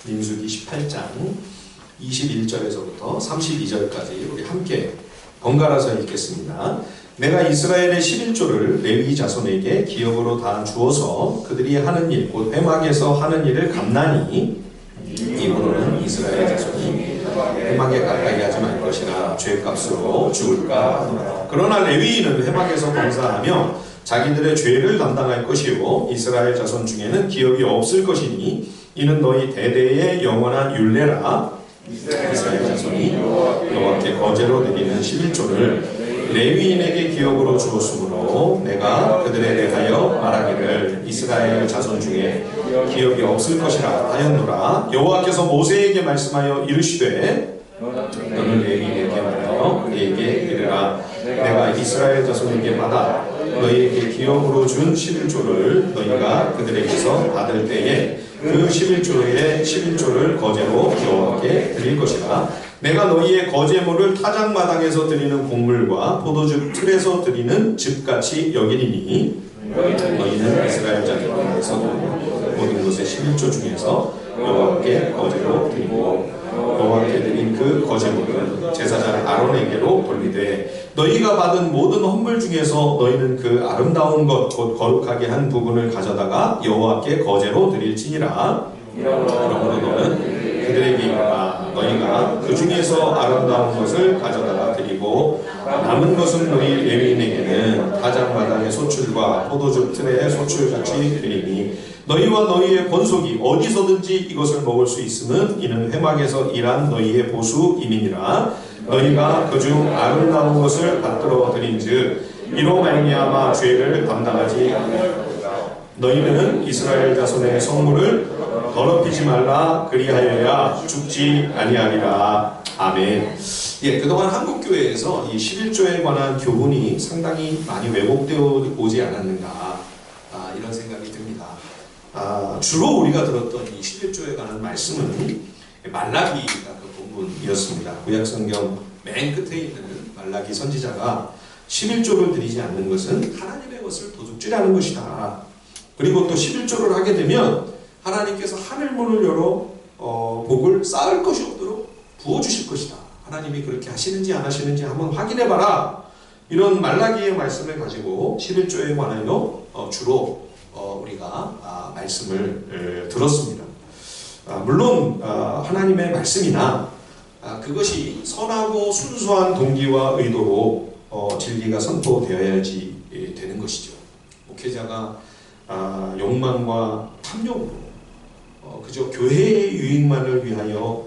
민수기 18장 21절에서부터 32절까지 우리 함께 번갈아서 읽겠습니다. 내가 이스라엘의 11조를 레위 자손에게 기업으로 다 주어서 그들이 하는 일, 곧 회막에서 하는 일을 감나니 이후로는 이스라엘 자손이 회막에 가까이 하지 말 것이라 죄값으로 죽을까 하노라. 그러나 레위인은 회막에서 봉사하며 자기들의 죄를 담당할 것이요 이스라엘 자손 중에는 기업이 없을 것이니 이는 너희 대대의 영원한 율례라. 이스라엘 자손이 여호와께 거제로 드리는 11조를 레위인에게 기업으로 주었으므로 내가 그들에 대하여 말하기를 이스라엘 자손 중에 기업이 없을 것이라 하였노라. 여호와께서 모세에게 말씀하여 이르시되 너는 레위인에게 말하여 그에게 이르라. 내가 이스라엘 자손에게 받아 너희에게 기업으로 준 11조를 너희가 그들에게서 받을 때에 그 11조의 11조를 거제로 여호와께 드릴 것이라. 내가 너희의 거제물을 타작마당에서 드리는 곡물과 포도즙 틀에서 드리는 즙같이 여기리니 너희는 이스라엘 자손에서 모든 것의 11조 중에서 여호와께 거제로 드리고 여호와께 드린 그 거제물은 제사장 아론에게로 돌리되 너희가 받은 모든 헌물 중에서 너희는 그 아름다운 것 곧 거룩하게 한 부분을 가져다가 여호와께 거제로 드릴지니라. 그러므로 너는 그들에게 이르라. 너희가 그 중에서 아름다운 것을 가져다가 드리고 남은 것은 너희 레위인에게는 타작마당의 소출과 포도즙 틀의 소출같이 드리니 너희와 너희의 번속이 어디서든지 이것을 먹을 수 있으면 이는 회막에서 일한 너희의 보수임이니라. 너희가 그중 아름다운 것을 받들어 드린즉 이로 말미암아 죄를 담당하지 않으리라. 너희는 이스라엘 자손의 성물을 더럽히지 말라. 그리하여야 죽지 아니하리라. 아멘. 예, 그동안 한국교회에서 이 11조에 관한 교훈이 상당히 많이 왜곡되어 오지 않았는가, 이런 생각이 듭니다. 주로 우리가 들었던 이 11조에 관한 말씀은 말라기가 그 본문이었습니다. 구약성경 맨 끝에 있는 말라기 선지자가 11조를 드리지 않는 것은 하나님의 것을 도둑질하는 것이다. 그리고 또 11조를 하게 되면 하나님께서 하늘문을 열어 복을 쌓을 것이 없도록 부어주실 것이다. 하나님이 그렇게 하시는지 안 하시는지 한번 확인해봐라. 이런 말라기의 말씀을 가지고 11조에 관하여 주로 우리가 말씀을 들었습니다. 물론 하나님의 말씀이나 그것이 선하고 순수한 동기와 의도로 진리가 선포되어야지 되는 것이죠. 목회자가 욕망과 탐욕으로 그저 교회의 유익만을 위하여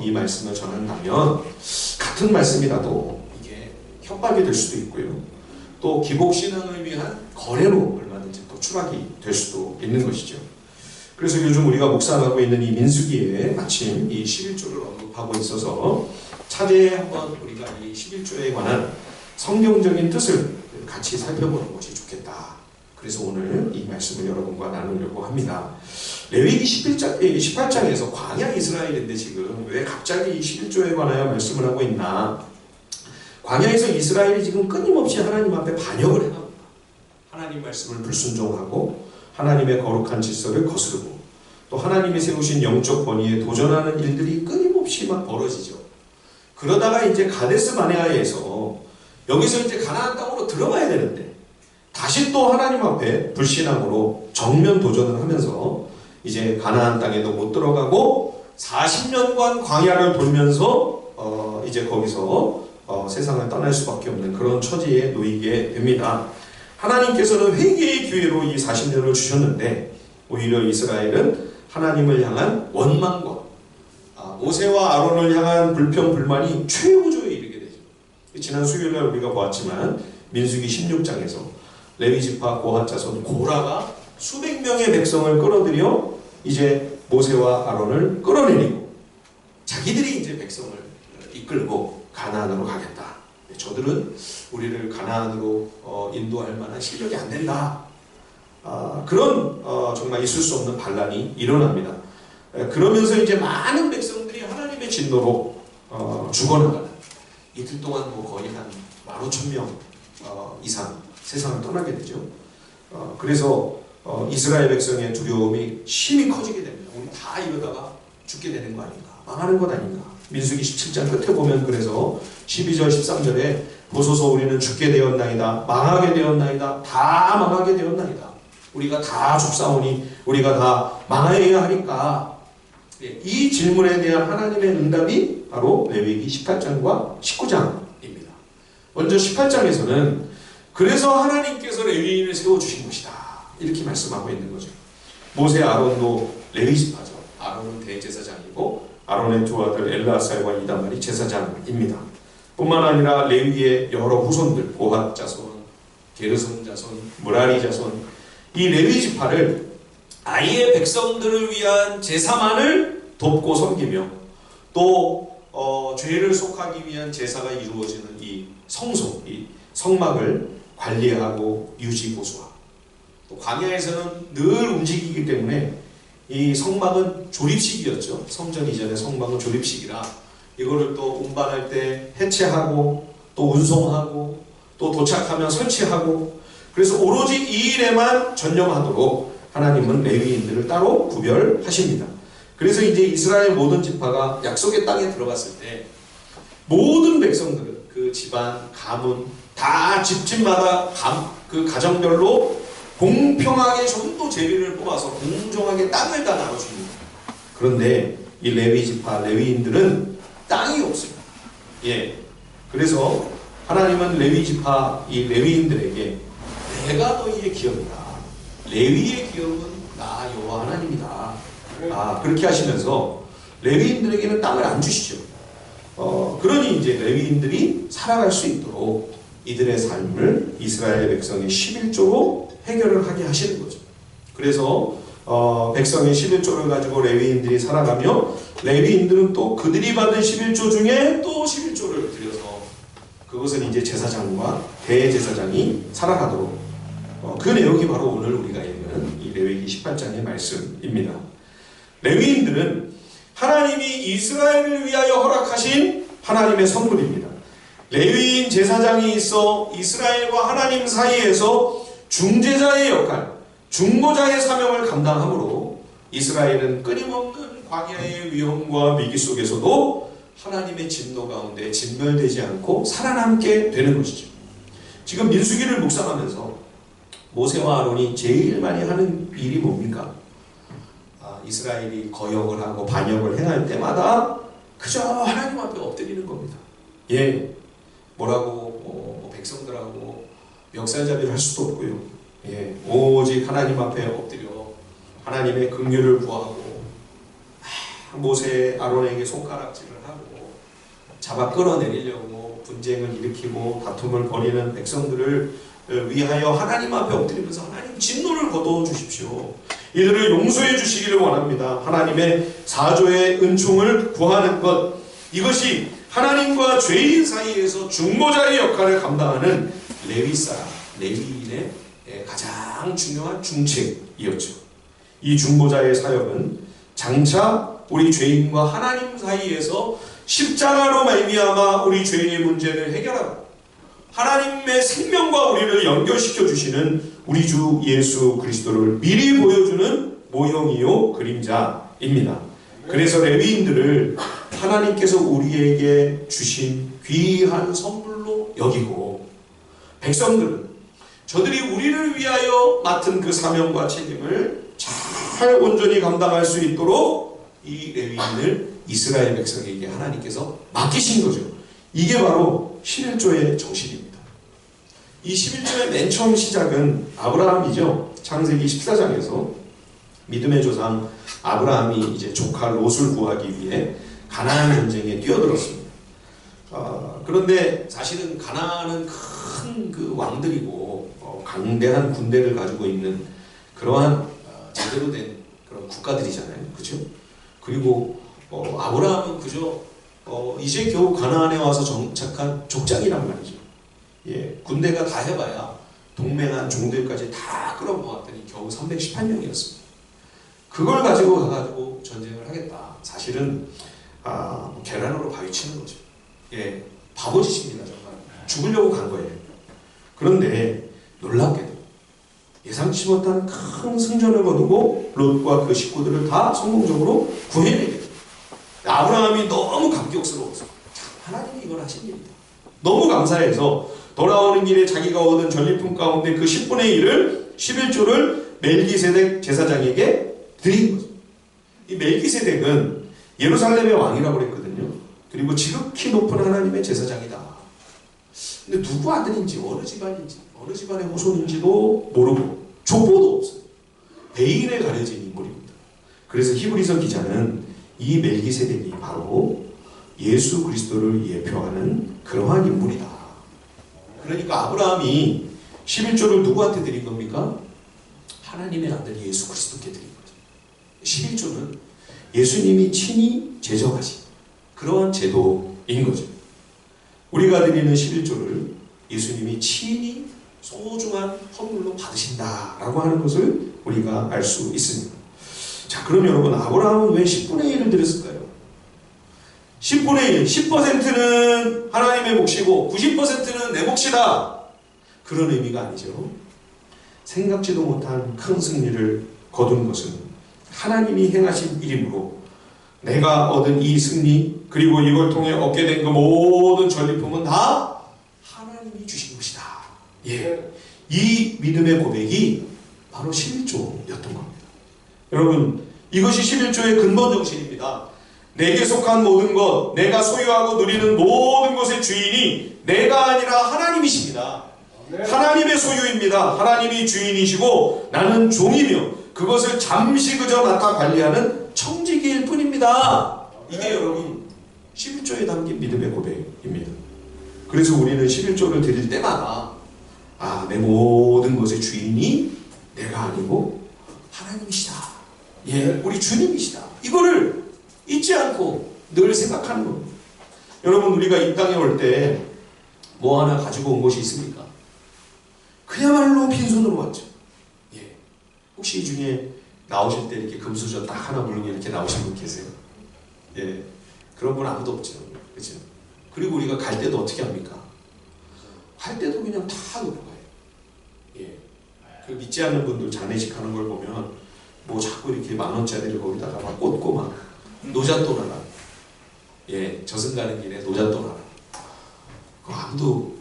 이 말씀을 전한다면 같은 말씀이라도 이게 협박이 될 수도 있고요. 또 기복신앙을 위한 거래로 얼마든지 또 추락이 될 수도 있는 것이죠. 그래서 요즘 우리가 묵상하고 있는 이 민수기에 마침 이 11조를 언급하고 있어서 차제에 한번 우리가 이 11조에 관한 성경적인 뜻을 같이 살펴보는 것이 좋겠다. 그래서 오늘 이 말씀을 여러분과 나누려고 합니다. 레위기 18장에서 광야 이스라엘인데 지금 왜 갑자기 11조에 관하여 말씀을 하고 있나? 광야에서 이스라엘이 지금 끊임없이 하나님 앞에 반역을 해나갑니다. 하나님 말씀을 불순종하고 하나님의 거룩한 질서를 거스르고 또 하나님이 세우신 영적 권위에 도전하는 일들이 끊임없이 막 벌어지죠. 그러다가 이제 가데스 바네아에서 여기서 이제 가나안 땅으로 들어가야 되는데 다시 또 하나님 앞에 불신앙으로 정면 도전을 하면서 이제 가나안 땅에도 못 들어가고 40년간 광야를 돌면서 이제 거기서 세상을 떠날 수밖에 없는 그런 처지에 놓이게 됩니다. 하나님께서는 회개의 기회로 이 40년을 주셨는데 오히려 이스라엘은 하나님을 향한 원망과 모세와 아론을 향한 불평불만이 최고조에 이르게 되죠. 지난 수요일날 우리가 보았지만 민수기 16장에서 레위지파 고핫 자손 고라가 수백 명의 백성을 끌어들여 이제 모세와 아론을 끌어내리고 자기들이 이제 백성을 이끌고 가나안으로 가겠다. 저들은 우리를 가나안으로 인도할 만한 실력이 안 된다. 그런 정말 있을 수 없는 반란이 일어납니다. 그러면서 이제 많은 백성들이 하나님의 진노로 죽어나가는 이틀 동안 거의 한 15,000명 이상 세상을 떠나게 되죠. 그래서 이스라엘 백성의 두려움이 심히 커지게 됩니다. 우리 다 이러다가 죽게 되는 거 아닌가, 망하는 것 아닌가. 민수기 17장 끝에 보면 그래서 12절 13절에 보소서 우리는 죽게 되었나이다, 망하게 되었나이다, 다 망하게 되었나이다. 우리가 다 죽사오니 우리가 다 망하여야 하니까. 이 질문에 대한 하나님의 응답이 바로 레위기 18장과 19장입니다. 먼저 18장에서는 그래서 하나님께서 레위인을 세워주신 것이다, 이렇게 말씀하고 있는 거죠. 모세 아론도 레위 지파죠. 아론은 대제사장이고 아론의 두 아들 엘르아살과 이다말이 제사장입니다. 뿐만 아니라 레위의 여러 후손들, 고핫 자손, 게르손 자손, 무라리 자손, 이 레위 지파를 아예 백성들을 위한 제사만을 돕고 섬기며 또 죄를 속하기 위한 제사가 이루어지는 이 성소, 이 성막을 관리하고 유지 보수하고, 또 광야에서는 늘 움직이기 때문에 이 성막은 조립식이었죠. 성전 이전의 성막은 조립식이라 이거를 또 운반할 때 해체하고 또 운송하고 또 도착하면 설치하고, 그래서 오로지 이 일에만 전념하도록 하나님은 레위인들을 따로 구별하십니다. 그래서 이제 이스라엘 모든 지파가 약속의 땅에 들어갔을 때 모든 백성들은 그 집안, 가문 다 집집마다 그 가정별로 공평하게 전도 제비를 뽑아서 공정하게 땅을 다 나눠줍니다. 그런데 이 레위 지파 레위인들은 땅이 없습니다. 예. 그래서 하나님은 레위 지파 이 레위인들에게 내가 너희의 기업이다, 레위의 기업은 나 여호와 하나님이다, 그렇게 하시면서 레위인들에게는 땅을 안 주시죠. 그러니 이제 레위인들이 살아갈 수 있도록 이들의 삶을 이스라엘 백성의 11조로 해결을 하게 하시는 거죠. 그래서 백성의 11조를 가지고 레위인들이 살아가며 레위인들은 또 그들이 받은 11조 중에 또 11조를 드려서 그것은 이제 제사장과 대제사장이 살아가도록, 그 내용이 바로 오늘 우리가 읽는 이 레위기 18장의 말씀입니다. 레위인들은 하나님이 이스라엘을 위하여 허락하신 하나님의 선물입니다. 레위인 제사장이 있어 이스라엘과 하나님 사이에서 중재자의 역할, 중보자의 사명을 감당하므로 이스라엘은 끊임없는 광야의 위험과 위기 속에서도 하나님의 진노 가운데 진멸되지 않고 살아남게 되는 것이죠. 지금 민수기를 묵상하면서 모세와 아론이 제일 많이 하는 일이 뭡니까? 이스라엘이 거역을 하고 반역을 행할 때마다 그저 하나님 앞에 엎드리는 겁니다. 예, 뭐라고 백성들하고 멱살잡이를 할 수도 없고요. 예, 오직 하나님 앞에 엎드려 하나님의 긍휼을 구하고 모세 아론에게 손가락질을 하고 잡아 끌어내리려고 분쟁을 일으키고 다툼을 벌이는 백성들을 위하여 하나님 앞에 엎드리면서 하나님 진노를 거두어 주십시오, 이들을 용서해 주시기를 원합니다, 하나님의 사조의 은총을 구하는 것, 이것이 하나님과 죄인 사이에서 중보자의 역할을 감당하는 레위 사람, 레위인의 가장 중요한 중책이었죠. 이 중보자의 사역은 장차 우리 죄인과 하나님 사이에서 십자가로 말미암아 우리 죄의 문제를 해결하고 하나님의 생명과 우리를 연결시켜 주시는 우리 주 예수 그리스도를 미리 보여주는 모형이요 그림자입니다. 그래서 레위인들을 하나님께서 우리에게 주신 귀한 선물로 여기고, 백성들은 저들이 우리를 위하여 맡은 그 사명과 책임을 잘 온전히 감당할 수 있도록 이 레위인을 이스라엘 백성에게 하나님께서 맡기신 거죠. 이게 바로 11조의 정신입니다. 이 11조의 맨 처음 시작은 아브라함이죠. 창세기 14장에서 믿음의 조상 아브라함이 이제 조카 롯을 구하기 위해 가나안 전쟁에 뛰어들었습니다. 그런데 사실은 가나안은 큰 그 왕들이고 강대한 군대를 가지고 있는 그러한 제대로 된 그런 국가들이잖아요, 그렇죠? 그리고 아브라함은 그저 이제 겨우 가나안에 와서 정착한 족장이란 말이죠. 예, 군대가 다 해봐야 동맹한 종들까지 다 끌어모았더니 겨우 318명이었습니다. 그걸 가지고 가가지고 전쟁을 하겠다. 사실은 계란으로 바위치는 거죠. 예, 바보짓입니다. 정말 죽으려고 간 거예요. 그런데 놀랍게도 예상치 못한 큰 승전을 거두고 롯과 그 식구들을 다 성공적으로 구해내게 됩니다. 아브라함이 너무 감격스러워서 하나님이 이걸 하신 일이다. 너무 감사해서 돌아오는 길에 자기가 얻은 전리품 가운데 그 10분의 1을 11조를 멜기세덱 제사장에게 드린 거죠. 이 멜기세덱은 예루살렘의 왕이라고 그랬거든요. 그리고 지극히 높은 하나님의 제사장이다. 근데 누구 아들인지 어느 집안인지 어느 집안의 후손인지도 모르고 족보도 없어요. 대인에 가려진 인물입니다. 그래서 히브리서 기자는 이 멜기세덱이 바로 예수 그리스도를 예표하는 그러한 인물이다. 그러니까 아브라함이 11조를 누구한테 드린 겁니까? 하나님의 아들 예수 그리스도께 드린 거죠. 11조는 예수님이 친히 제정하신 그러한 제도인 거죠. 우리가 드리는 11조를 예수님이 친히 소중한 헌물로 받으신다라고 하는 것을 우리가 알 수 있습니다. 자, 그럼 여러분, 아브라함은 왜 10분의 1을 드렸을까요? 10분의 1, 10%는 하나님의 몫이고 90%는 내 몫이다. 그런 의미가 아니죠. 생각지도 못한 큰 승리를 거둔 것은 하나님이 행하신 일이므로 내가 얻은 이 승리 그리고 이걸 통해 얻게 된 그 모든 전리품은 다 하나님이 주신 것이다. 예, 이 믿음의 고백이 바로 11조였던 겁니다. 여러분, 이것이 11조의 근본 정신입니다. 내게 속한 모든 것, 내가 소유하고 누리는 모든 것의 주인이 내가 아니라 하나님이십니다. 하나님의 소유입니다. 하나님이 주인이시고 나는 종이며 그것을 잠시 그저 맡아 관리하는 청지기일 뿐입니다. 이게 여러분 11조에 담긴 믿음의 고백입니다. 그래서 우리는 11조를 드릴 때마다 내 모든 것의 주인이 내가 아니고 하나님이시다. 예, 우리 주님이시다. 이거를 잊지 않고 늘 생각하는 겁니다. 여러분, 우리가 이 땅에 올 때 뭐 하나 가지고 온 것이 있습니까? 그야말로 빈손으로 왔죠. 예. 혹시 이 중에 나오실 때 이렇게 금수저 딱 하나 물고 이렇게 나오신 분 계세요? 예. 그런 분 아무도 없죠. 그렇죠? 그리고 우리가 갈 때도 어떻게 합니까? 갈 때도 그냥 다 놓고 가요. 예. 그 믿지 않는 분들 장례식 하는 걸 보면 뭐 자꾸 이렇게 10,000원짜리를 거기다가 막 꽂고 막 노잣돈 하나. 예. 저승 가는 길에 노잣돈 하나. 그 아무도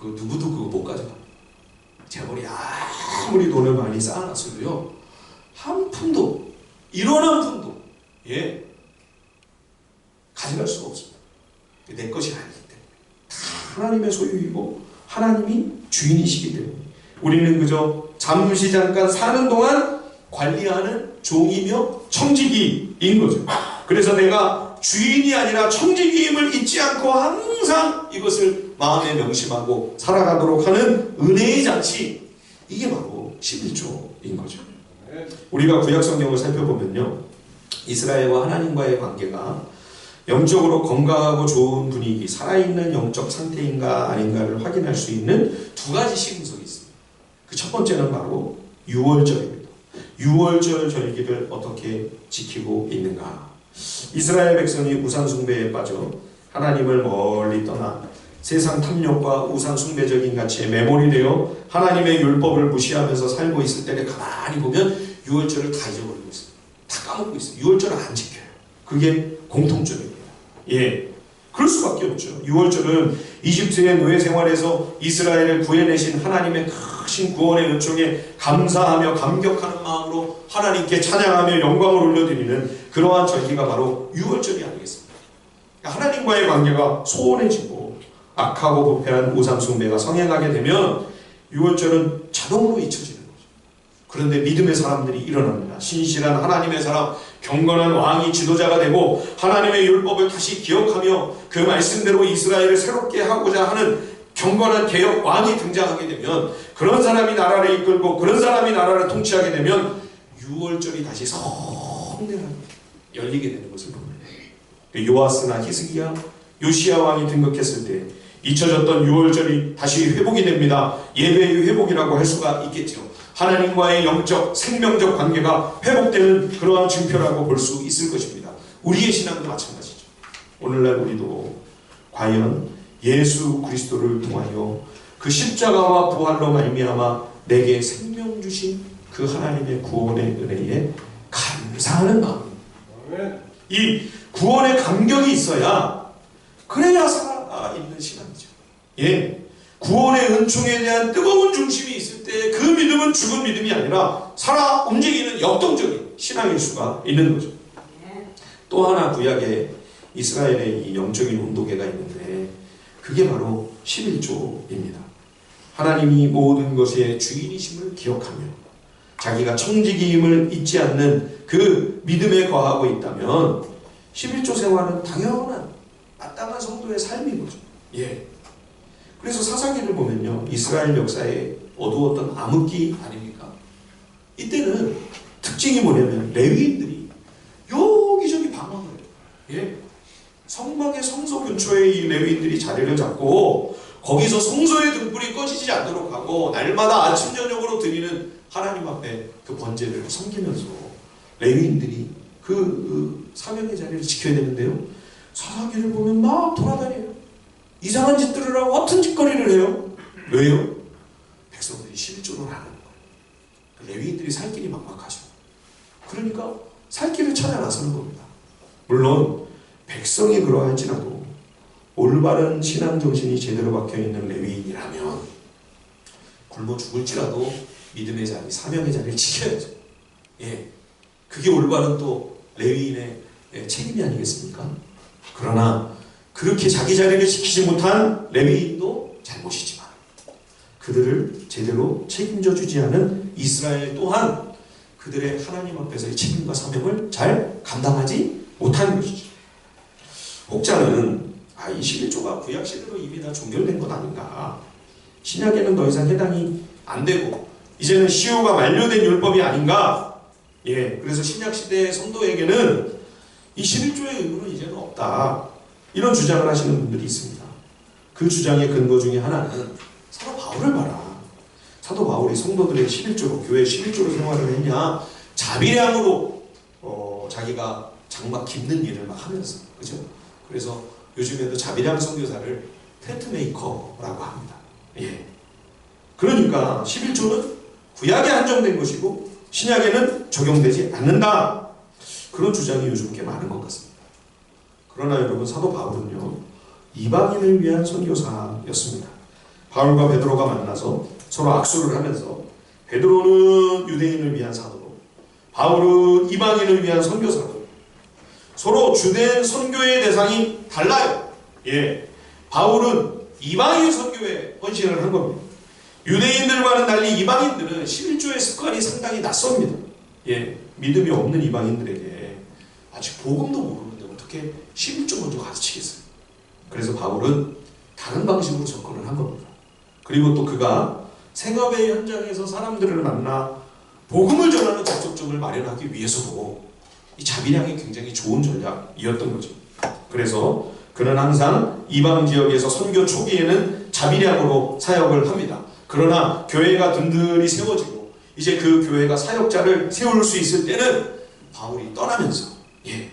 누구도 그거 못 가져가. 재벌이 아무리 돈을 많이 쌓아놨어도요, 한 푼도, 1원 한 푼도, 예, 가져갈 수가 없습니다. 내 것이 아니기 때문에. 다 하나님의 소유이고 하나님이 주인이시기 때문에 우리는 그저 잠시 잠깐 사는 동안 관리하는 종이며 청지기인 거죠. 그래서 내가 주인이 아니라 청지기임을 잊지 않고 항상 이것을 마음에 명심하고 살아가도록 하는 은혜의 장치, 이게 바로 11조인 거죠. 우리가 구약성경을 살펴보면요, 이스라엘과 하나님과의 관계가 영적으로 건강하고 좋은 분위기, 살아있는 영적 상태인가 아닌가를 확인할 수 있는 두 가지 시금석이 있습니다. 그 첫 번째는 바로 유월절입니다. 유월절 절기를 어떻게 지키고 있는가. 이스라엘 백성이 우상 숭배에 빠져 하나님을 멀리 떠나 세상 탐욕과 우상 숭배적인 가치에 매몰이되어 하나님의 율법을 무시하면서 살고 있을 때를 가만히 보면 유월절을 다 잊어버리고 있어요. 다 까먹고 있어요. 유월절을 안 지켜요. 그게 공통점입니다. 예, 그럴 수밖에 없죠. 유월절은 이집트의 노예 생활에서 이스라엘을 구해내신 하나님의 크신 구원의 은총에 감사하며 감격하는 마음으로 하나님께 찬양하며 영광을 올려드리는 그러한 절기가 바로 유월절이 아니겠습니까? 하나님과의 관계가 소원해지고 악하고 부패한 우상 숭배가 성행하게 되면 유월절은 자동으로 잊혀지는 거죠. 그런데 믿음의 사람들이 일어납니다. 신실한 하나님의 사람, 경건한 왕이 지도자가 되고 하나님의 율법을 다시 기억하며 그 말씀대로 이스라엘을 새롭게 하고자 하는 경건한 개혁 왕이 등장하게 되면, 그런 사람이 나라를 이끌고 그런 사람이 나라를 통치하게 되면 유월절이 다시 성대하게 열리게 되는 것을 봅니다. 요아스나 히스기야, 요시야 왕이 등극했을 때 잊혀졌던 유월절이 다시 회복이 됩니다. 예배의 회복이라고 할 수가 있겠죠. 하나님과의 영적, 생명적 관계가 회복되는 그러한 증표라고 볼 수 있을 것입니다. 우리의 신앙도 마찬가지죠. 오늘날 우리도 과연 예수 그리스도를 통하여 그 십자가와 부활로 말미암아 내게 생명 주신 그 하나님의 구원의 은혜에 감사하는 마음, 이 구원의 감격이 있어야 그래야 살아있는 신앙이죠. 예, 구원의 은총에 대한 뜨거운 중심이 있을 때 그 믿음은 죽은 믿음이 아니라 살아 움직이는 역동적인 신앙일 수가 있는 거죠. 또 하나 구약에 이스라엘의 이 영적인 온도계가 있는데 그게 바로 11조입니다. 하나님이 모든 것의 주인이심을 기억하며 자기가 청지기임을 잊지 않는 그 믿음에 거하고 있다면 11조 생활은 당연한 마땅한 성도의 삶인 거죠. 예. 그래서 사사기를 보면요, 이스라엘 역사에 어두웠던 암흑기 아닙니까? 이때는 특징이 뭐냐면 레위인들이 여기저기 방황을 해요. 예. 성막의 성소 근처에 이 레위인들이 자리를 잡고 거기서 성소의 등불이 꺼지지 않도록 하고 날마다 아침 저녁으로 드리는 하나님 앞에 그 번제를 섬기면서 레위인들이 그 사명의 자리를 지켜야 되는데요, 사사기를 보면 막 돌아다녀요. 이상한 짓들을 하고 허튼 짓거리를 해요. 왜요? 백성들이 11조를 하는 거예요. 레위인들이 살 길이 막막하죠. 그러니까 살 길을 찾아 나서는 겁니다. 물론 백성이 그러할지라도 올바른 신앙 정신이 제대로 박혀있는 레위인이라면 굶어 죽을지라도 믿음의 자리, 사명의 자리를 지켜야죠. 예, 그게 올바른 또 레위인의 책임이 아니겠습니까? 그러나 그렇게 자기 자리를 지키지 못한 레위인도 잘못이지만 그들을 제대로 책임져 주지 않은 이스라엘 또한 그들의 하나님 앞에서의 책임과 사명을 잘 감당하지 못하는 것이죠. 혹자는 이 11조가 구약시대로 이미 다 종결된 것 아닌가, 신약에는 더 이상 해당이 안 되고 이제는 시효가 만료된 율법이 아닌가, 예, 그래서 신약시대의 성도에게는 이 11조의 의무는 이제는 없다, 이런 주장을 하시는 분들이 있습니다. 그 주장의 근거 중에 하나는 사도 바울을 봐라. 사도 바울이 성도들의 11조로, 교회 11조로 생활을 했냐, 자비량으로 자기가 장막 깁는 일을 막 하면서, 그죠? 그래서 요즘에도 자비량 선교사를 텐트메이커라고 합니다. 예. 그러니까 11조는 구약에 한정된 것이고 신약에는 적용되지 않는다, 그런 주장이 요즘 꽤 많은 것 같습니다. 그러나 여러분, 사도 바울은요, 이방인을 위한 선교사였습니다. 바울과 베드로가 만나서 서로 악수를 하면서 베드로는 유대인을 위한 사도로, 바울은 이방인을 위한 선교사로, 서로 주된 선교의 대상이 달라요. 예, 바울은 이방인 선교에 헌신을 한 겁니다. 유대인들과는 달리 이방인들은 11조의 습관이 상당히 낯섭니다. 예, 믿음이 없는 이방인들에게 아직 복음도 모르는데 어떻게 11조 먼저 가르치겠어요? 그래서 바울은 다른 방식으로 접근을 한 겁니다. 그리고 또 그가 생업의 현장에서 사람들을 만나 복음을 전하는 접촉점을 마련하기 위해서도 이 자비량이 굉장히 좋은 전략이었던 거죠. 그래서 그는 항상 이방 지역에서 선교 초기에는 자비량으로 사역을 합니다. 그러나 교회가 든든히 세워지고 이제 그 교회가 사역자를 세울 수 있을 때는 바울이 떠나면서, 예,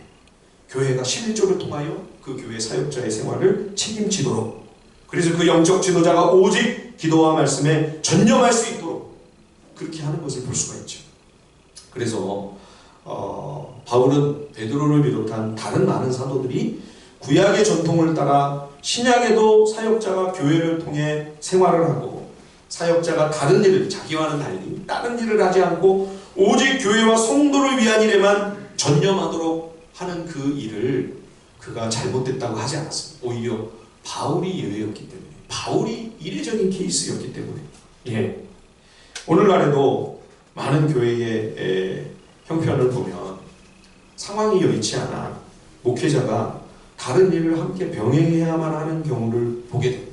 교회가 11조를 통하여 그 교회 사역자의 생활을 책임지도록, 그래서 그 영적 지도자가 오직 기도와 말씀에 전념할 수 있도록 그렇게 하는 것을 볼 수가 있죠. 그래서 바울은 베드로를 비롯한 다른 많은 사도들이 구약의 전통을 따라 신약에도 사역자가 교회를 통해 생활을 하고 사역자가 다른 일을, 자기와는 달리 다른 일을 하지 않고 오직 교회와 성도를 위한 일에만 전념하도록 하는 그 일을 그가 잘못됐다고 하지 않았습니다. 오히려 바울이 예외였기 때문에, 바울이 이례적인 케이스였기 때문에, 예, 오늘날에도 많은 교회의 형편을 보면 상황이 여의치 않아 목회자가 다른 일을 함께 병행해야만 하는 경우를 보게 됩니다.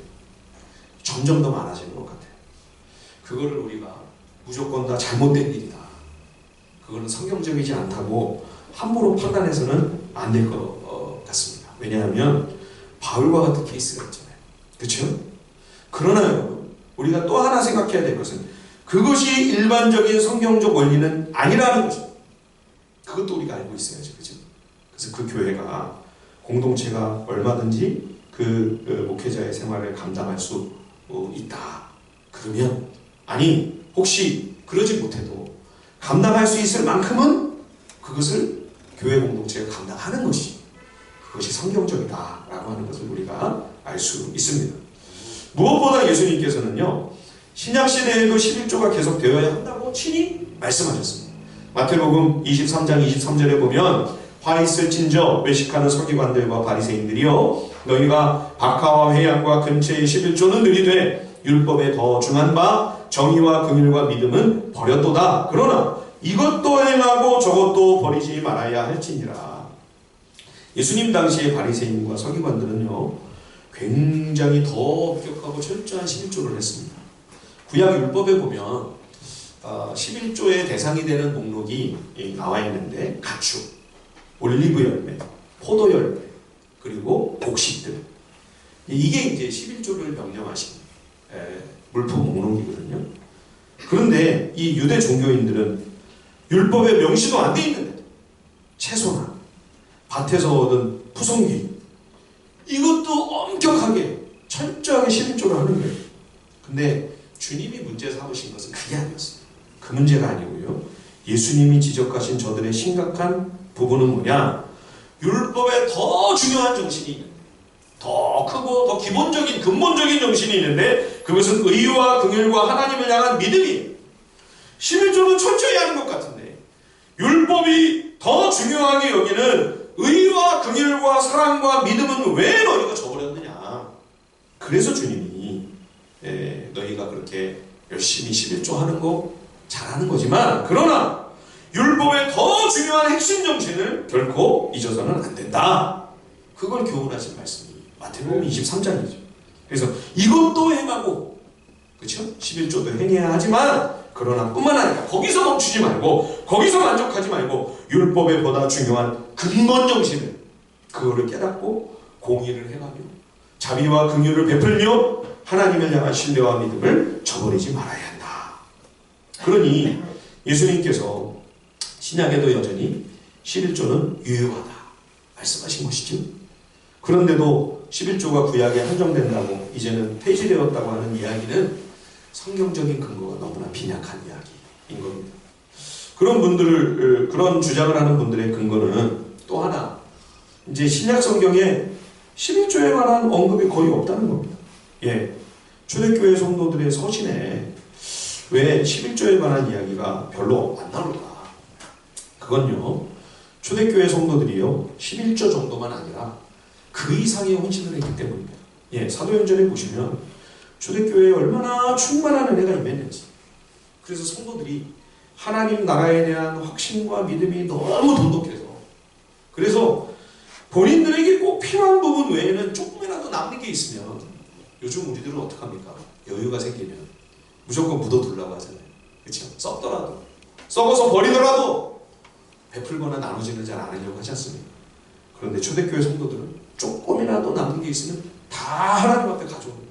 점점 더 많아지는 것 같아요. 그거를 우리가 무조건 다 잘못된 일이다, 그거는 성경적이지 않다고 함부로 판단해서는 안 될 것 같습니다. 왜냐하면 바울과 같은 케이스가 있잖아요. 그렇죠? 그러나 여러분, 우리가 또 하나 생각해야 될 것은 그것이 일반적인 성경적 원리는 아니라는 것입니다. 그것도 우리가 알고 있어야죠. 그렇죠? 그래서 그 교회가, 공동체가 얼마든지 그 목회자의 생활을 감당할 수 있다. 그러면, 아니 혹시 그러지 못해도 감당할 수 있을 만큼은 그것을 교회 공동체가 감당하는 것이, 그것이 성경적이다라고 하는 것을 우리가 알 수 있습니다. 무엇보다 예수님께서는요, 신약시대에도 11조가 계속 되어야 한다고 친히 말씀하셨습니다. 마태복음 23장 23절에 보면 화 있을진저 외식하는 서기관들과 바리새인들이여, 너희가 박하와 회양과 근처의 11조는 느리되 율법에 더 중한 바 정의와 긍휼과 믿음은 버렸도다. 그러나 이것도 행하고 저것도 버리지 말아야 할지니라. 예수님 당시의 바리새인과 서기관들은요, 굉장히 더 엄격하고 철저한 11조를 했습니다. 구약 율법에 보면 11조의 대상이 되는 목록이 나와 있는데, 가축, 올리브 열매, 포도 열매, 그리고 곡식들, 이게 이제 11조를 명령하신 물품 목록이거든요. 그런데 이 유대 종교인들은 율법에 명시도 안 돼 있는데 채소나 밭에서 얻은 푸성귀, 이것도 엄격하게 철저하게 11조를 하는 거예요. 근데 주님이 문제 삼으신 것은 그게 아니었어요. 그 문제가 아니고요, 예수님이 지적하신 저들의 심각한 부분은 뭐냐, 율법에 더 중요한 정신이 있는데, 더 크고 더 기본적인 근본적인 정신이 있는데, 그것은 의와 긍휼과 하나님을 향한 믿음이에요. 11조는 철저히 하는 것 같은데 율법이 더 중요하게 여기는 의와 긍휼과 사랑과 믿음은 왜 너희가 저버렸느냐. 그래서 주님이 너희가 그렇게 열심히 11조 하는 거 잘하는 거지만, 그러나 율법의 더 중요한 핵심 정신을 결코 잊어서는 안 된다. 그걸 교훈하신 말씀이 마태복음 23장이죠. 그래서 이것도 행하고, 그렇죠? 11조도 행해야 하지만, 그러나 뿐만 아니라 거기서 멈추지 말고, 거기서 만족하지 말고, 율법에 보다 중요한 근본 정신을, 그거를 깨닫고 공의를 행하며 자비와 긍휼을 베풀며 하나님을 향한 신뢰와 믿음을 저버리지 말아야 한다. 그러니 예수님께서 신약에도 여전히 11조는 유효하다 말씀하신 것이죠. 그런데도 11조가 구약에 한정된다고 이제는 폐지되었다고 하는 이야기는 성경적인 근거가 너무나 빈약한 이야기인 겁니다. 그런 주장을 하는 분들의 근거는 또 하나, 이제 신약 성경에 11조에 관한 언급이 거의 없다는 겁니다. 초대교회 성도들의 서신에 왜 11조에 관한 이야기가 별로 안 나올까? 그건요, 초대교회 성도들이요, 11조 정도만 아니라 그 이상의 헌신을 했기 때문입니다. 사도행전에 보시면 초대교회에 얼마나 충만한 은혜가 임했는지, 그래서 성도들이 하나님 나라에 대한 확신과 믿음이 너무 돈독해서, 그래서 본인들에게 꼭 필요한 부분 외에는 조금이라도 남는 게 있으면, 요즘 우리들은 어떡합니까? 여유가 생기면 무조건 묻어두려고 하잖아요. 그렇죠? 썩더라도, 썩어서 버리더라도 베풀거나 나누지는 잘 않으려고 하지 않습니까? 그런데 초대교회 성도들은 조금이라도 남는 게 있으면 다 하나님 앞에 가져옵니다.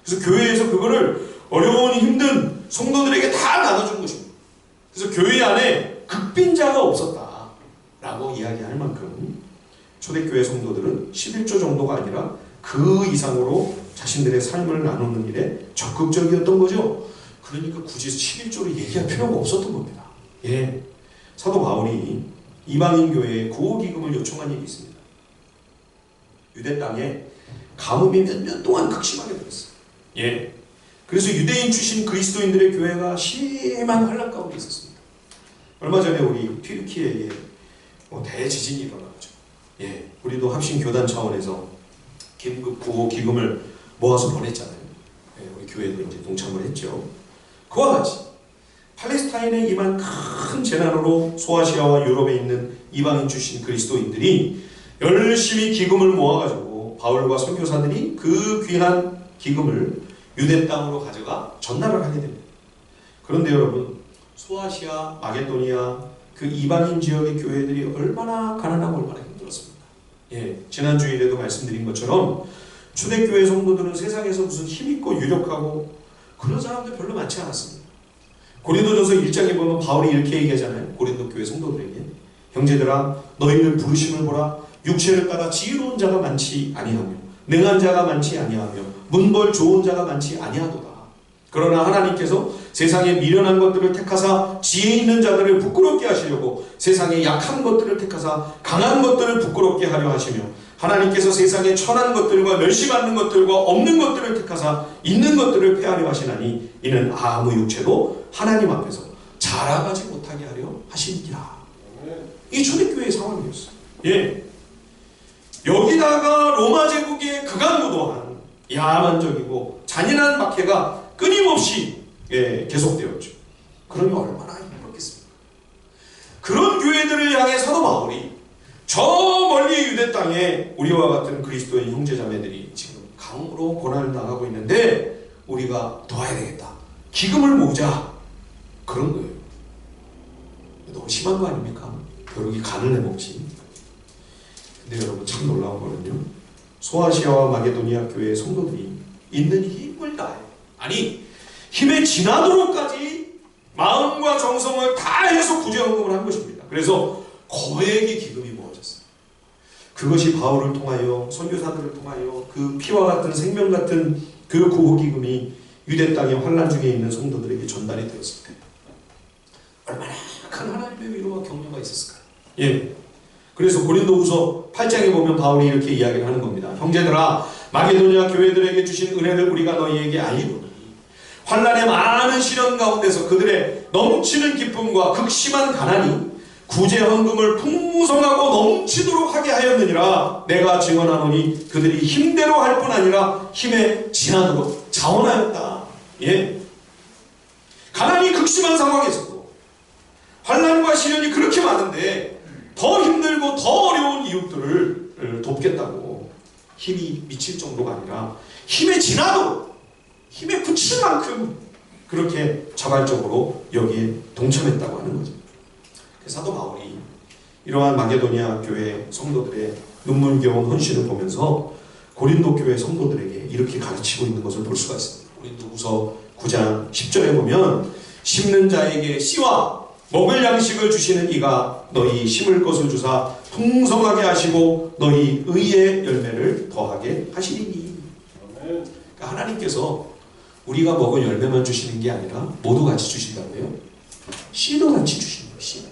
그래서 교회에서 그거를 어려운 힘든 성도들에게 다 나눠준 것입니다. 그래서 교회 안에 극빈자가 없었다라고 이야기할 만큼 초대교회 성도들은 11조 정도가 아니라 그 이상으로 자신들의 삶을 나누는 일에 적극적이었던 거죠. 그러니까 굳이 11조를 얘기할 필요가 없었던 겁니다. 사도 바울이 이방인 교회에 구호기금을 요청한 일이 있습니다. 유대 땅에 가뭄이 몇 년 동안 극심하게 되었어요. 그래서 유대인 출신 그리스도인들의 교회가 심한 환란 가운데 있었습니다. 얼마 전에 우리 튀르키예에 대지진이 일어나죠. 우리도 합신 교단 차원에서 긴급 구호 기금을 모아서 보냈잖아요. 우리 교회도 이제 동참을 했죠. 그와 같이 팔레스타인에 임한 큰 재난으로 소아시아와 유럽에 있는 이방인 출신 그리스도인들이 열심히 기금을 모아가지고 바울과 선교사들이 그 귀한 기금을 유대 땅으로 가져가 전달을 하게 됩니다. 그런데 여러분, 소아시아, 마게도니아 그 이방인 지역의 교회들이 얼마나 가난하고 얼마나 힘들었습니까? 지난 주일에도 말씀드린 것처럼 초대교회 성도들은 세상에서 무슨 힘있고 유력하고 그런 사람들 별로 많지 않았습니다. 고린도전서 1장에 보면 바울이 이렇게 얘기하잖아요. 고린도 교회 성도들에게, 형제들아 너희를 부르심을 보라. 육체를 따라 지혜로운 자가 많지 아니하며 능한 자가 많지 아니하며 문벌 좋은 자가 많지 아니하도다. 그러나 하나님께서 세상에 미련한 것들을 택하사 지혜 있는 자들을 부끄럽게 하시려고 세상의 약한 것들을 택하사 강한 것들을 부끄럽게 하려 하시며 하나님께서 세상의 천한 것들과 멸시받는 것들과 없는 것들을 택하사 있는 것들을 폐하려 하시나니 이는 아무 육체도 하나님 앞에서 자랑하지 못하게 하려 하시니라. 이 초대교회의 상황이었어요. 예. 여기다가 로마 제국의 극악무도한 야만적이고 잔인한 박해가 끊임없이 계속되었죠. 그러니 얼마나 힘들었겠습니까? 그런 교회들을 향해 사도 바울이 저 멀리 유대 땅에 우리와 같은 그리스도인 형제자매들이 지금 강으로 고난을 당하고 있는데 우리가 도와야 되겠다. 기금을 모으자. 그런 거예요. 너무 심한 거 아닙니까? 벼룩이 간을 해먹지. 근데 여러분 참 놀라운 거는요. 소아시아와 마게도니아 교회의 성도들이 있는 힘을 다해. 아니 힘에 지나도록까지 마음과 정성을 다해서 구제헌금을 한 것입니다. 그래서 거액의 기금이 모아졌어요. 그것이 바울을 통하여 선교사들을 통하여 그 피와 같은 생명 같은 그 구호기금이 유대 땅의 환난 중에 있는 성도들에게 전달이 되었을 때 얼마나 큰 하나님의 위로와 격려가 있었을까요? 예. 그래서 고린도후서 8장에 보면 바울이 이렇게 이야기를 하는 겁니다. 형제들아 마게도니아 교회들에게 주신 은혜를 우리가 너희에게 알리노니 환난의 많은 시련 가운데서 그들의 넘치는 기쁨과 극심한 가난이 구제헌금을 풍성하고 넘치도록 하게 하였느니라. 내가 증언하노니 그들이 힘대로 할 뿐 아니라 힘에 지나도록 자원하였다. 예. 가난이 극심한 상황에서도 환난과 시련이 그렇게 많은데 더 힘들고 더 어려운 이웃들을 돕겠다고 힘이 미칠 정도가 아니라 힘에 지나도록 힘에 붙일 만큼 그렇게 자발적으로 여기에 동참했다고 하는 거죠. 사도 바울이 이러한 마게도니아 교회 성도들의 눈물겨운 헌신을 보면서 고린도 교회 성도들에게 이렇게 가르치고 있는 것을 볼 수가 있습니다. 고린도후서 9장 10절에 보면 심는 자에게 씨와 먹을 양식을 주시는 이가 너희 심을 것을 주사 풍성하게 하시고 너희 의의 열매를 더하게 하시리니. 그러니까 하나님께서 우리가 먹을 열매만 주시는 게 아니라 모두 같이 주신다고요. 씨도 같이 주시는 거예요. 씨.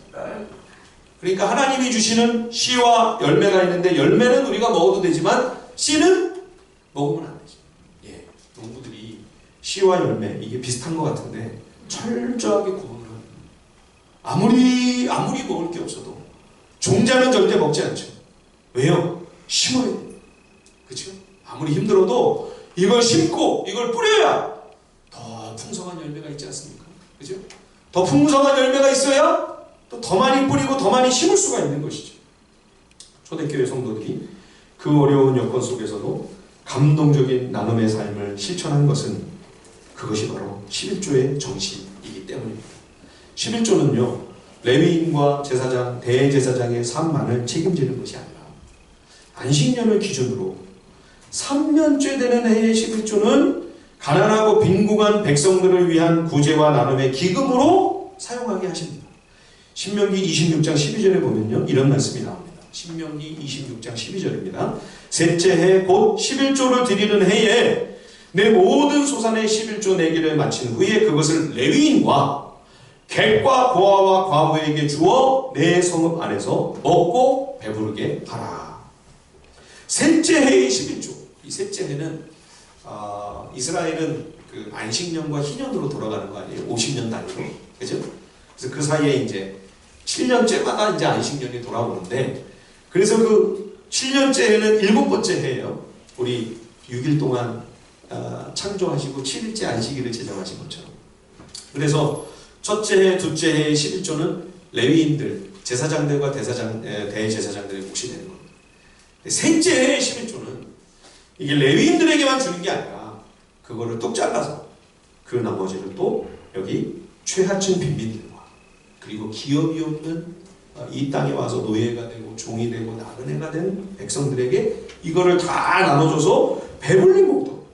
그러니까 하나님이 주시는 씨와 열매가 있는데 열매는 우리가 먹어도 되지만 씨는 먹으면 안 되죠. 예, 농부들이 씨와 열매 이게 비슷한 것 같은데 철저하게 구분을 합니다. 아무리 먹을 게 없어도 종자는 절대 먹지 않죠. 왜요? 심어야 돼요. 그렇죠? 아무리 힘들어도 이걸 심고 이걸 뿌려야 더 풍성한 열매가 있지 않습니까? 그죠? 더 풍성한 열매가 있어야 또 더 많이 뿌리고 더 많이 심을 수가 있는 것이죠. 초대교회 성도들이 그 어려운 여건 속에서도 감동적인 나눔의 삶을 실천한 것은 그것이 바로 11조의 정신이기 때문입니다. 11조는요 레위인과 제사장, 대제사장의 삶만을 책임지는 것이 아니라 안식년을 기준으로 3년째 되는 해의 11조는 가난하고 빈궁한 백성들을 위한 구제와 나눔의 기금으로 사용하게 하십니다. 신명기 26장 12절에 보면요 이런 말씀이 나옵니다. 신명기 26장 12절입니다. 셋째 해 곧 11조를 드리는 해에 내 모든 소산의 11조 내기를 마친 후에 그것을 레위인과 객과 고아와 과부에게 주어 내 성읍 안에서 먹고 배부르게 하라. 셋째 해의 11조. 이 셋째 해는 이스라엘은 그 안식년과 희년으로 돌아가는 거 아니에요? 50년 단위로. 그죠? 그래서 그 사이에 이제 7년째마다 이제 안식년이 돌아오는데, 그래서 그 7년째에는 7번째 해예요. 우리 6일 동안 창조하시고 7일째 안식일을 제정하신 것처럼. 그래서 첫째 해, 둘째 해의 11조는 레위인들, 제사장들과 대제사장들의 몫이 되는 겁니다. 셋째 해의 11조는 이게 레위인들에게만 주는 게 아니라 그거를 뚝 잘라서 그 나머지를 또 여기 최하층 빈민들과 그리고 기업이 없는 이 땅에 와서 노예가 되고 종이 되고 나그네가 된 백성들에게 이거를 다 나눠줘서 배불리 먹도록.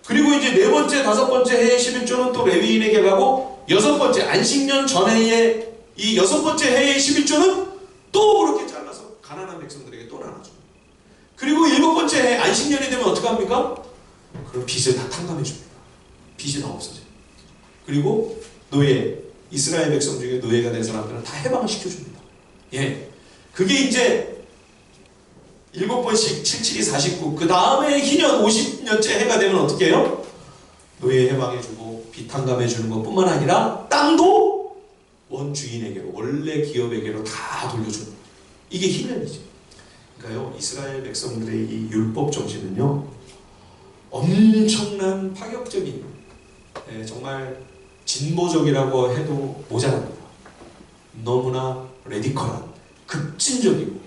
그리고 이제 네 번째, 다섯 번째 해의 11조는 또 레위인에게 가고, 여섯 번째 안식년 전해의 이 여섯 번째 해의 11조는 또 그렇게 잘라서 가난한 백성들에게 또 나눠줍니다. 그리고 일곱 번째 해 안식년이 되면 어떻게 합니까? 그럼 빚을 다 탕감해 줍니다. 빚이 다 없어져요. 그리고 노예, 이스라엘 백성 중에 노예가 된 사람들은 다 해방을 시켜줍니다. 예. 그게 이제 7번씩 77이 49. 그 다음에 희년 50년째 해가 되면 어떻게 해요? 노예 해방해주고 비탕감해주는 것뿐만 아니라 땅도 원주인에게로, 원래 기업에게로 다 돌려주는 거예요. 이게 희년이죠. 그러니까요, 이스라엘 백성들의 이 율법 정신은요, 엄청난 파격적인, 정말 진보적이라고 해도 모자랍니다. 너무나 레디컬한, 급진적이고,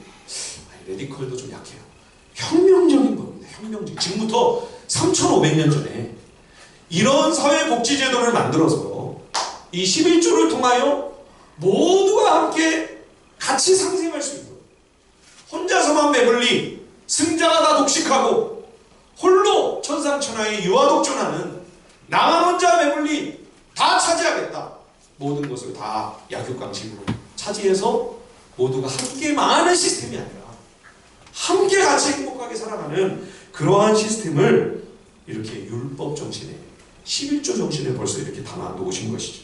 레디컬도 좀 약해요. 혁명적인 겁니다. 혁명적. 지금부터 3,500년 전에 이런 사회복지제도를 만들어서 이 11조를 통하여 모두가 함께 같이 상생할 수 있는, 혼자서만 배불리 승자가 다 독식하고 홀로 천상천하에 유아독존하는 나만 혼자 배불리 다 차지하겠다. 모든 것을 다 약육강식으로 차지해서 모두가 함께만한 시스템이 아니라 함께 같이 행복하게 살아가는 그러한 시스템을 이렇게 율법 정신에, 11조 정신에 벌써 이렇게 담아 놓으신 것이죠.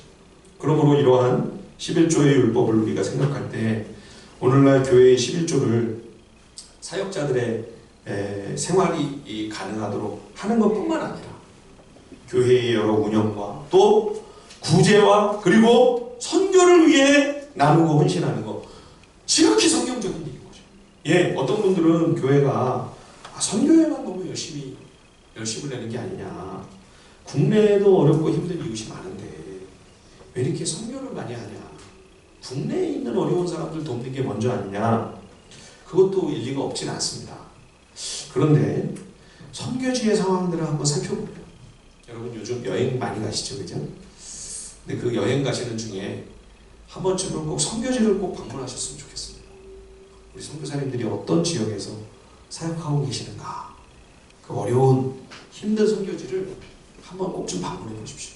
그러므로 이러한 11조의 율법을 우리가 생각할 때 오늘날 교회의 11조를 사역자들의 생활이 가능하도록 하는 것뿐만 아니라 교회의 여러 운영과 또 구제와 그리고 선교를 위해 나누고 헌신하는 것, 지극히 성경적인 일인 거죠. 예, 어떤 분들은 교회가 선교에만 너무 열심을 내는 게 아니냐, 국내에도 어렵고 힘든 이웃이 많은데 왜 이렇게 선교를 많이 하냐, 국내에 있는 어려운 사람들 돕는 게 먼저 아니냐, 그것도 일리가 없진 않습니다. 그런데 선교지의 상황들을 한번 살펴보면, 여러분 요즘 여행 많이 가시죠, 그죠? 근데 그 여행 가시는 중에 한 번쯤은 꼭 선교지를 꼭 방문하셨으면 좋겠습니다. 우리 선교사님들이 어떤 지역에서 사역하고 계시는가, 그 어려운 힘든 선교지를 한번 꼭 좀 방문해 보십시오.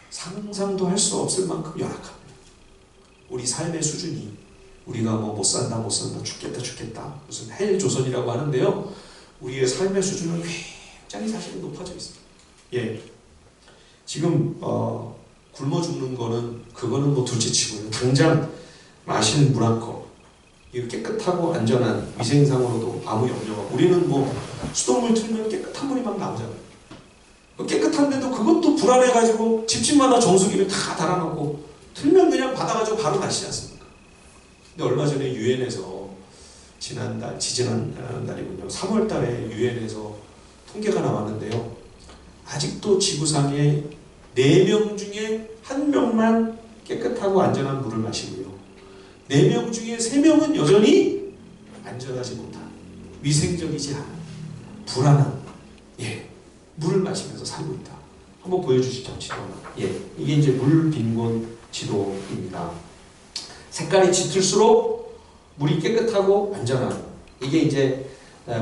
상상도 할 수 없을 만큼 열악합니다. 우리 삶의 수준이, 우리가 뭐 못 산다 죽겠다 무슨 헬 조선이라고 하는데요, 우리의 삶의 수준은 굉장히 사실은 높아져 있습니다. 예, 지금 굶어 죽는 거는 그거는 뭐 둘째치고요. 당장 마시는 물 한 컵, 이거 깨끗하고 안전한, 위생상으로도 아무 염려가, 우리는 뭐 수돗물 틀면 깨끗한 물이 막 나오잖아요. 깨끗한데도 그것도 불안해가지고 집집마다 정수기를 다 달아놓고 틀면 그냥 받아가지고 바로 마시지 않습니까? 근데 얼마 전에 유엔에서 지지난 날이군요. 3월 달에 유엔에서 통계가 나왔는데요. 아직도 지구상에 4명 중에 1명만 깨끗하고 안전한 물을 마시고요. 4명 중에 3명은 여전히 안전하지 못한, 위생적이지 않은, 불안한, 물을 마시면서 살고 있다. 한번 보여주시죠, 지도. 이게 이제 물 빈곤 지도입니다. 색깔이 짙을수록 물이 깨끗하고 안전한, 이게 이제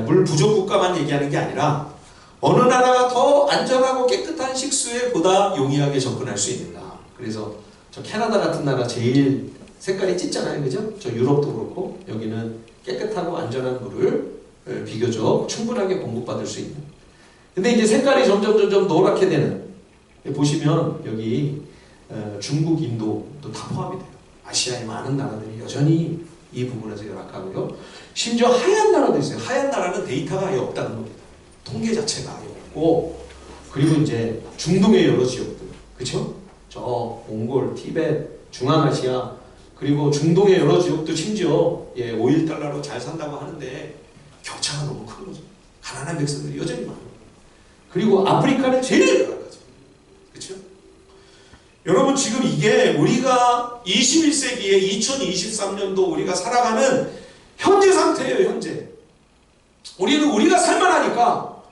물 부족 국가만 얘기하는 게 아니라 어느 나라가 더 안전하고 깨끗한 식수에 보다 용이하게 접근할 수 있는가. 그래서 저 캐나다 같은 나라 제일 색깔이 짙잖아요, 그죠? 저 유럽도 그렇고 여기는 깨끗하고 안전한 물을 비교적 충분하게 공급받을 수 있는. 근데 이제 색깔이 점점 노랗게 되는, 보시면 여기 중국, 인도도 다 포함이 돼요. 아시아의 많은 나라들이 여전히 이 부분에서 열악하고요. 심지어 하얀 나라도 있어요. 하얀 나라는 데이터가 아예 없다는 겁니다. 통계 자체가 아예 없고, 그리고 이제 중동의 여러 지역들, 그렇죠? 저 몽골, 티베트, 중앙아시아, 그리고 중동의 여러 지역도 심지어 5.1달러로 잘 산다고 하는데 격차가 너무 큰 거죠. 가난한 백성들이 여전히 많아요. 그리고 아프리카는 제일 열악하죠. 그렇죠? 여러분, 지금 이게 우리가 21세기에 2023년도 우리가 살아가는 현재 상태예요. 현재 우리는 우리가 살만하니까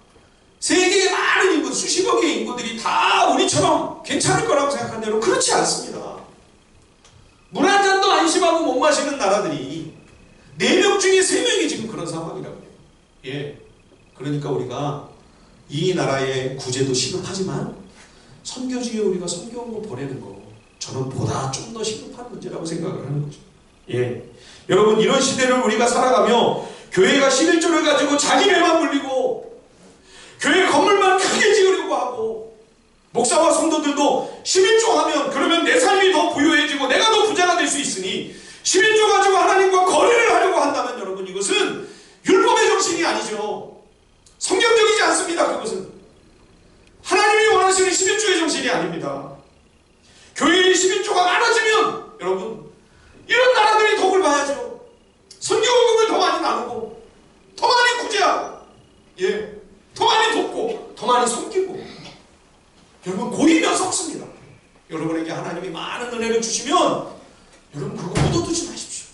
세계의 많은 인구, 수십억의 인구들이 다 우리처럼 괜찮을 거라고 생각하는데 그렇지 않습니다. 물 한 잔도 안심하고 못 마시는 나라들이 4명 중에 3명이 지금 그런 상황이라고 해요. 그러니까 우리가 이 나라의 구제도 시급하지만 선교지에 우리가 선교원고 보내는 거, 저는 보다 좀 더 시급한 문제라고 생각을 하는 거죠. 여러분, 이런 시대를 우리가 살아가며 교회가 11조를 가지고 자기 배만 불리고 교회 건물만 크게 지으려고 하고, 목사와 성도들도 11조 하면 그러면 내 삶이 더 부유해지고 내가 더 부자가 될 수 있으니 11조 가지고 하나님 여러분, 이것은 율법의 정신이 아니죠. 성경적이지 않습니다. 그것은 하나님이 원하시는 11조의 정신이 아닙니다. 교회의 11조가 많아지면 여러분, 이런 나라들이 덕을 봐야죠. 선교금을 더 많이 나누고, 더 많이 구제하고, 더 많이 돕고, 더 많이 섬기고. 여러분, 고이면 썩습니다. 여러분에게 하나님이 많은 은혜를 주시면 여러분 그거 묻어두지 마십시오.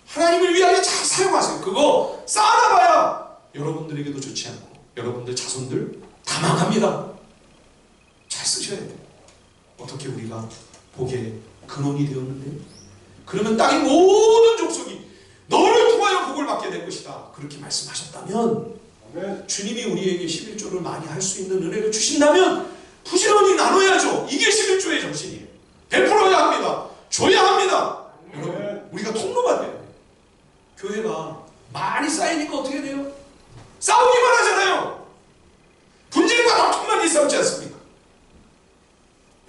하나님을 위하여 잘 사용하세요. 그거 쌓아놔봐야 여러분들에게도 좋지 않고 여러분들 자손들 다 망합니다. 잘 쓰셔야 돼요. 어떻게 우리가 복의 근원이 되었는데, 그러면 땅의 모든 족속이 너를 통하여 복을 받게 될 것이다, 그렇게 말씀하셨다면, 주님이 우리에게 11조를 많이 할 수 있는 은혜를 주신다면 부지런히 나눠야죠. 이게 11조의 정신이에요. 베풀어야 합니다. 줘야 합니다. 여러분, 우리가 통로가 돼요. 교회가 많이 쌓이니까 어떻게 돼요? 싸우기만 하잖아요. 분쟁과 다툼만 일삼지 않습니까?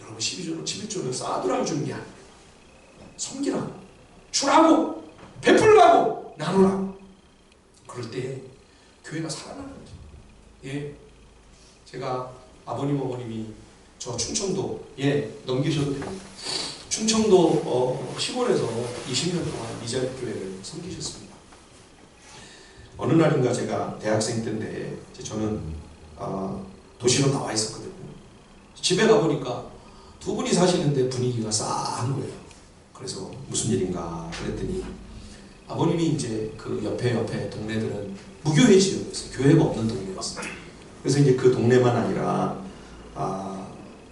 여러분, 11조는 쌓아두라고 주는 게 아니에요. 섬기라고, 주라고, 베풀라고, 나누라고. 그럴 때 교회가 살아나는 거죠. 제가 아버님, 어머님이 저 충청도에 넘기셔도 됩니다. 충청도 시골에서 20년 동안 미자립교회를 섬기셨습니다. 어느 날인가 제가 대학생 때인데 저는 도시로 나와 있었거든요. 집에 가보니까 두 분이 사시는데 분위기가 싸한 거예요. 그래서 무슨 일인가 그랬더니 아버님이 이제 그 옆에 동네들은 무교회 지역이었어요. 교회가 없는 동네였어요. 그래서 이제 그 동네만 아니라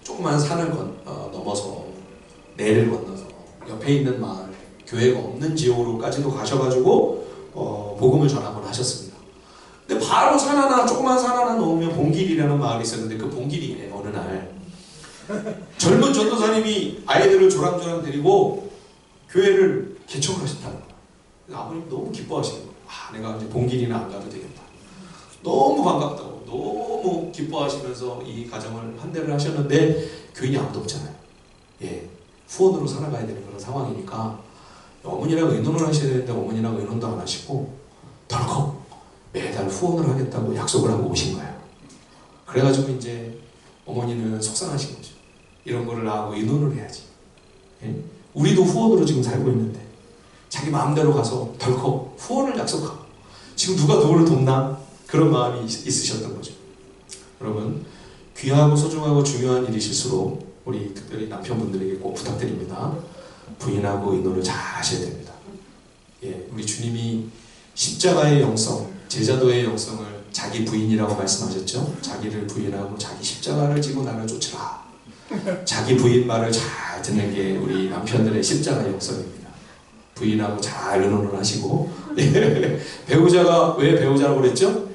조그만 산을 넘어서 내를 건너서 옆에 있는 마을, 교회가 없는 지역으로까지도 가셔가지고 복음을 전하곤 하셨습니다. 근데 바로 조그만 산 하나 넘으면 봉길이라는 마을이 있었는데, 그 봉길이에 어느 날 젊은 전도사님이 아이들을 조랑조랑 데리고 교회를 개척을 하셨다는 거예요. 아버님 너무 기뻐하시는 거예요. 내가 이제 봉길이나 안 가도 되겠다. 너무 반갑다고, 너무 기뻐하시면서 이 가정을 환대를 하셨는데 교인이 아무도 없잖아요. 후원으로 살아가야 되는 그런 상황이니까 어머니랑 의논을 하셔야 되는데 어머니랑 의논도 안 하시고 덜컥 매달 후원을 하겠다고 약속을 하고 오신 거예요. 그래가지고 이제 어머니는 속상하신 거죠. 이런 거를 나하고 의논을 해야지. 우리도 후원으로 지금 살고 있는데 자기 마음대로 가서 덜컥 후원을 약속하고 지금 누가 누구를 돕나? 그런 마음이 있으셨던 거죠. 여러분, 귀하고 소중하고 중요한 일이실수록 우리 특별히 남편분들에게 꼭 부탁드립니다. 부인하고 의논을 잘 하셔야 됩니다. 우리 주님이 십자가의 영성, 제자도의 영성을 자기 부인이라고 말씀하셨죠. 자기를 부인하고 자기 십자가를 지고 나를 쫓으라. 자기 부인 말을 잘 듣는 게 우리 남편들의 십자가의 영성입니다. 부인하고 잘 의논을 하시고 배우자가 왜 배우자라고 그랬죠?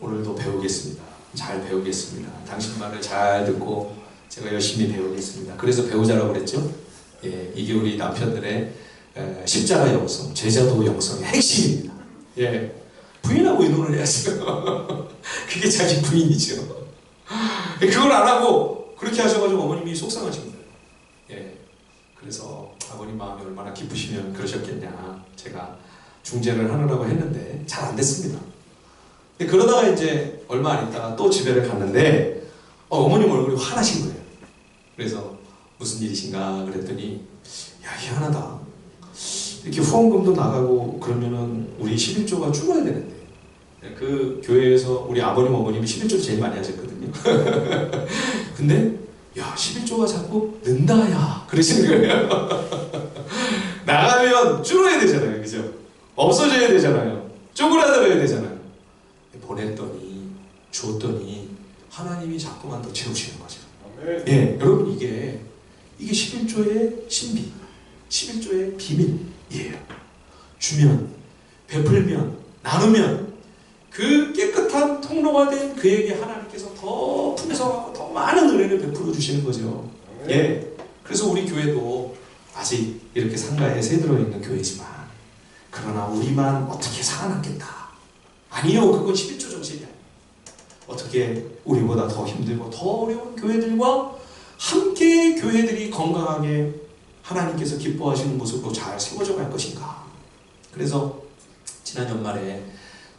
오늘도 배우겠습니다. 잘 배우겠습니다. 당신 말을 잘 듣고 제가 열심히 배우겠습니다. 그래서 배우자라고 그랬죠? 이게 우리 남편들의 십자가 영성, 제자도 영성의 핵심입니다. 부인하고 의논을 해야죠. 그게 자기 부인이죠. 그걸 안 하고 그렇게 하셔가지고 어머님이 속상하신 거예요. 그래서 아버님 마음이 얼마나 기쁘시면 그러셨겠냐. 제가 중재를 하느라고 했는데 잘 안 됐습니다. 그러다가 이제 얼마 안 있다가 또 집에를 갔는데 어머님 얼굴이 화나신 거예요. 그래서 무슨 일이신가 그랬더니, 야, 희한하다. 이렇게 후원금도 나가고 그러면은 우리 11조가 줄어야 되는데, 그 교회에서 우리 아버님 어머님이 11조를 제일 많이 하셨거든요. 근데 야, 11조가 자꾸 는다 야 그러시는 거예요. 나가면 줄어야 되잖아요. 그죠? 없어져야 되잖아요. 쪼그라들어야 되잖아요. 보냈더니 줬더니 하나님이 자꾸만 더 채우시는 거죠. 여러분, 이게 11조의 신비, 11조의 비밀이에요. 주면, 베풀면, 나누면 그 깨끗한 통로가 된 그에게 하나님께서 더 풍성하고 더 많은 은혜를 베풀어 주시는 거죠. 그래서 우리 교회도 아직 이렇게 상가에 새들어 있는 교회지만, 그러나 우리만 어떻게 살아남겠다. 아니요, 그건 11조 정신이 아니에요. 어떻게 우리보다 더 힘들고 더 어려운 교회들과 함께 교회들이 건강하게 하나님께서 기뻐하시는 모습으로 잘 세워져 갈 것인가. 그래서 지난 연말에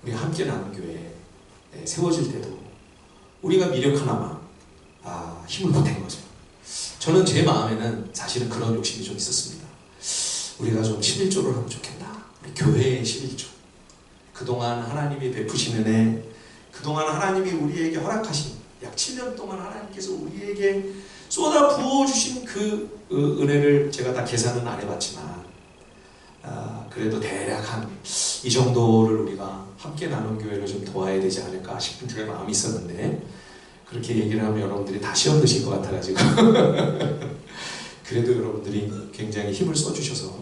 우리 함께 나눈 교회 세워질 때도 우리가 미력 하나만 힘을 보탠 거죠. 저는 제 마음에는 사실은 그런 욕심이 좀 있었습니다. 우리가 좀 11조를 하면 좋겠다. 우리 교회의 11조. 그동안 하나님이 베푸신 은혜, 그동안 하나님이 우리에게 허락하신 약 7년 동안 하나님께서 우리에게 쏟아 부어주신 그 은혜를 제가 다 계산은 안 해봤지만 그래도 대략 한 이 정도를 우리가 함께 나눈 교회를 좀 도와야 되지 않을까 싶은 제 마음이 있었는데, 그렇게 얘기를 하면 여러분들이 다 시험 드실 것 같아가지고 그래도 여러분들이 굉장히 힘을 써주셔서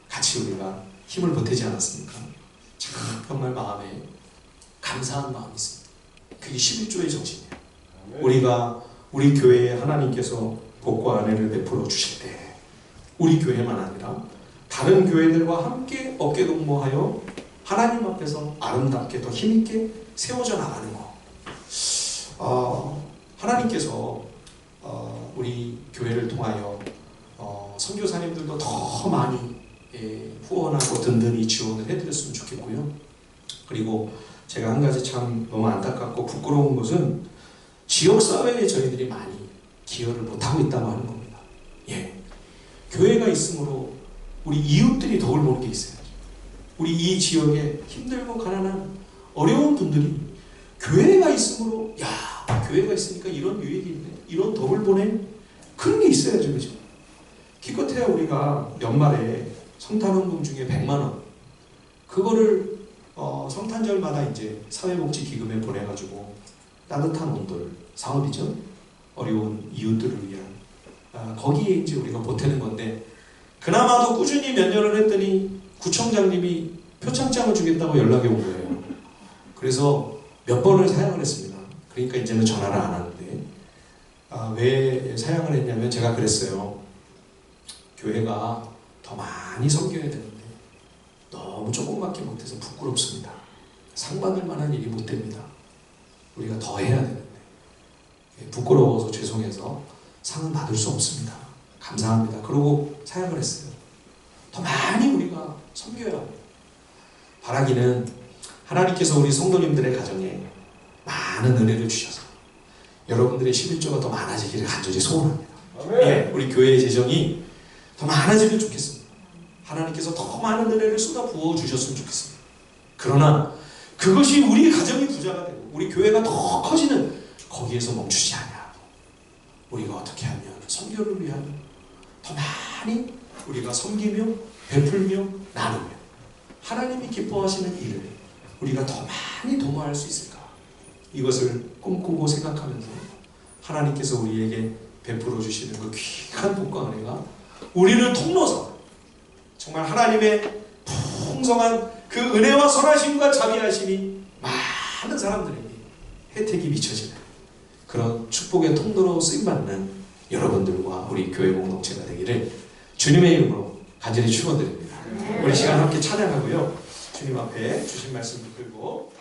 같이 우리가 힘을 보태지 않았습니까? 참 정말 마음에 감사한 마음이 있습니다. 그게 11조의 정신이에요. 우리가 우리 교회에 하나님께서 복과 은혜를 베풀어 주실 때 우리 교회만 아니라 다른 교회들과 함께 어깨동무하여 하나님 앞에서 아름답게 더 힘있게 세워져 나가는 것. 하나님께서 우리 교회를 통하여 선교사님들도 더 많이 후원하고 든든히 지원을 해드렸으면 좋겠고요. 그리고 제가 한 가지 참 너무 안타깝고 부끄러운 것은 지역사회에 저희들이 많이 기여를 못하고 있다고 하는 겁니다. 교회가 있으므로 우리 이웃들이 더 올모는 게 있어야죠. 우리 이 지역에 힘들고 가난한 어려운 분들이 교회가 있으므로 교회가 있으니까 이런 유익이 있네, 이런 덕을 보내, 그런 게 있어야죠. 그죠? 기껏해야 우리가 연말에 성탄헌금 중에 100만 원 그거를 성탄절마다 이제 사회복지기금에 보내가지고 따뜻한 온돌 사업이죠. 어려운 이웃들을 위한 거기에 이제 우리가 보태는 건데, 그나마도 꾸준히 몇 년을 했더니 구청장님이 표창장을 주겠다고 연락이 온 거예요. 그래서 몇 번을 사양을 했습니다. 그러니까 이제는 전화를 안 하는데, 왜 사양을 했냐면 제가 그랬어요. 교회가 더 많이 섬겨야 되는데 너무 조금밖에 못해서 부끄럽습니다. 상 받을 만한 일이 못 됩니다. 우리가 더 해야 되는데 부끄러워서 죄송해서 상은 받을 수 없습니다. 감사합니다. 그러고 사양을 했어요. 더 많이 우리가 섬겨야 합니다. 바라기는 하나님께서 우리 성도님들의 가정에 많은 은혜를 주셔서 여러분들의 11조가 더 많아지기를 간절히 소원합니다. 우리 교회의 재정이 더 많아지면 좋겠습니다. 하나님께서 더 많은 은혜를 쏟아 부어 주셨으면 좋겠습니다. 그러나 그것이 우리 가정이 부자가 되고 우리 교회가 더 커지는 거기에서 멈추지 않냐. 우리가 어떻게 하면 선교를 위하여 더 많이 우리가 섬기며 베풀며 나누며 하나님이 기뻐하시는 일을 우리가 더 많이 도모할 수 있을까? 이것을 꿈꾸고 생각하면서 하나님께서 우리에게 베풀어 주시는 그 귀한 복과 은혜가 우리를 통로서 정말 하나님의 풍성한 그 은혜와 선하심과 자비하심이 많은 사람들에게 혜택이 미쳐지는 그런 축복의 통로로 쓰임받는 여러분들과 우리 교회 공동체가 되기를 주님의 이름으로 간절히 축원드립니다. 우리 시간 함께 찬양하고요. 주님 앞에 주신 말씀 붙들고